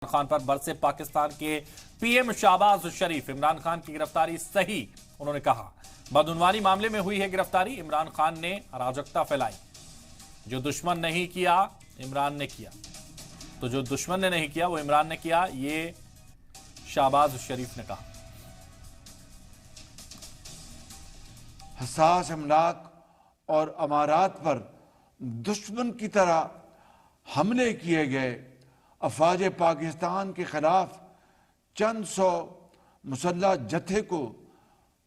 खान पर बरसे पाकिस्तान के पीएम शाहबाज शरीफ। इमरान खान की गिरफ्तारी सही, उन्होंने कहा। बदउनवानी मामले में हुई है गिरफ्तारी। इमरान खान ने अराजकता फैलाई, जो दुश्मन नहीं किया इमरान ने किया। तो जो दुश्मन ने नहीं किया वो इमरान ने किया, ये शाहबाज शरीफ ने कहा। हसास अमलाक और अमारात पर दुश्मन की तरह हमले किए गए अफवाज पाकिस्तान के खिलाफ चंद सौ मुसल्लह जत्थे को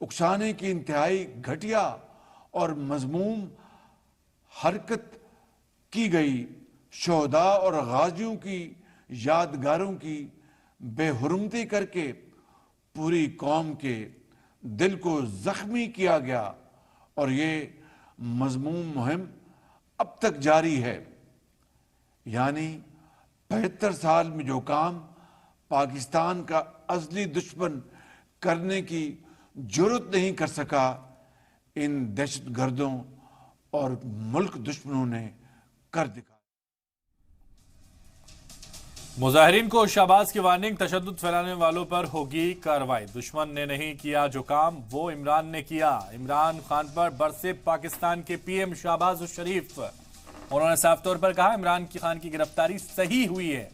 उकसाने की इंतहाई घटिया और मजमूम हरकत की गई शोहदा और गाजियों की यादगारों की बेहुरमती करके पूरी कौम के दिल को जख्मी किया गया और ये मजमूम मुहिम अब तक जारी है। यानी 75 साल में जो काम पाकिस्तान का असली दुश्मन करने की जुर्रत नहीं कर सका, इन दहशतगर्दों और मुल्क दुश्मनों ने कर दिखाया। मुजाहिरीन को शाहबाज की वार्निंग, तशद्दुद फैलाने वालों पर होगी कार्रवाई। दुश्मन ने नहीं किया जो काम वो इमरान ने किया। इमरान खान पर बरसे पाकिस्तान के पीएम शाहबाज शरीफ। उन्होंने साफ तौर पर कहा इमरान खान की गिरफ्तारी सही हुई है।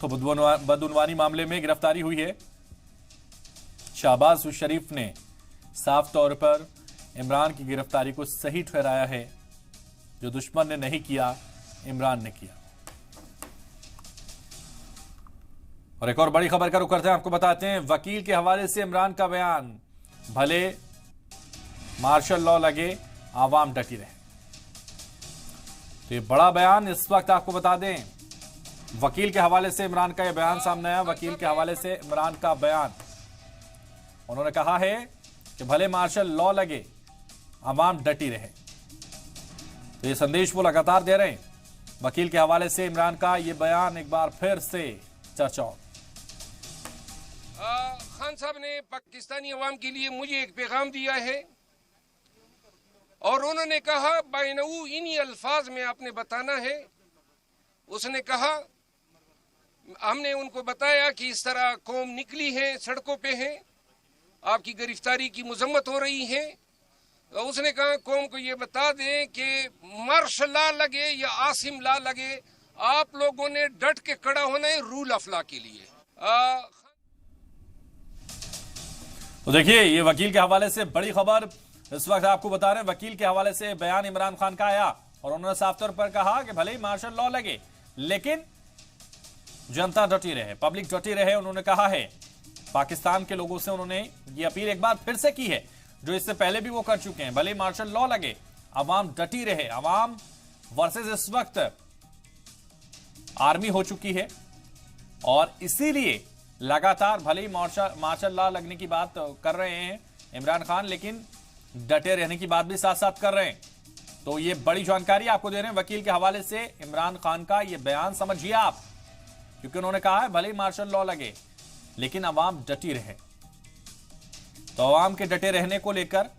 तो बदउनवानी मामले में गिरफ्तारी हुई है। शाहबाज शरीफ ने साफ तौर पर इमरान की गिरफ्तारी को सही ठहराया है। जो दुश्मन ने नहीं किया इमरान ने किया। और एक और बड़ी खबर का रुख करते हैं, आपको बताते हैं वकील के हवाले से इमरान का बयान। भले मार्शल लॉ लगे, आवाम डटी रहे। तो ये बड़ा बयान इस वक्त आपको बता दें, वकील के हवाले से इमरान का यह बयान सामने आया। वकील के हवाले से इमरान का बयान, उन्होंने कहा है कि भले मार्शल लॉ लगे, आवाम डटी रहे। तो ये संदेश वो लगातार दे रहे हैं। वकील के हवाले से इमरान का ये बयान एक बार फिर से चर्चाओं। खान साहब ने पाकिस्तानी अवाम के लिए मुझे एक पैगाम दिया है और उन्होंने कहा बाइनऊ इन्हीं अल्फाज में आपने बताना है। उसने कहा, हमने उनको बताया कि इस तरह कौम निकली है, सड़कों पे है, आपकी गिरफ्तारी की मजम्मत हो रही है। तो उसने कहा कौम को ये बता दें कि मार्शल लॉ लगे या आसिम लॉ लगे, आप लोगों ने डट के खड़ा होना है रूल ऑफ लॉ के लिए। तो देखिए, ये वकील के हवाले से बड़ी खबर इस वक्त आपको बता रहे हैं। वकील के हवाले से बयान इमरान खान का आया और उन्होंने साफ तौर पर कहा कि भले ही मार्शल लॉ लगे, लेकिन जनता डटी रहे, पब्लिक डटी रहे। उन्होंने कहा है, पाकिस्तान के लोगों से उन्होंने ये अपील एक बार फिर से की है, जो इससे पहले भी वो कर चुके हैं। भले ही मार्शल लॉ लगे, अवाम डटी रहे। अवाम वर्सेस इस वक्त आर्मी हो चुकी है और इसीलिए लगातार भले ही मार्शल लॉ लगने की बात कर रहे हैं इमरान खान, लेकिन डटे रहने की बात भी साथ साथ कर रहे हैं। तो ये बड़ी जानकारी आपको दे रहे हैं वकील के हवाले से इमरान खान का ये बयान, समझिए आप, क्योंकि उन्होंने कहा है भले ही मार्शल लॉ लगे, लेकिन अवाम डटी रहे। तो अवाम के डटे रहने को लेकर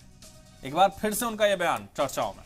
एक बार फिर से उनका यह बयान चर्चाओं में।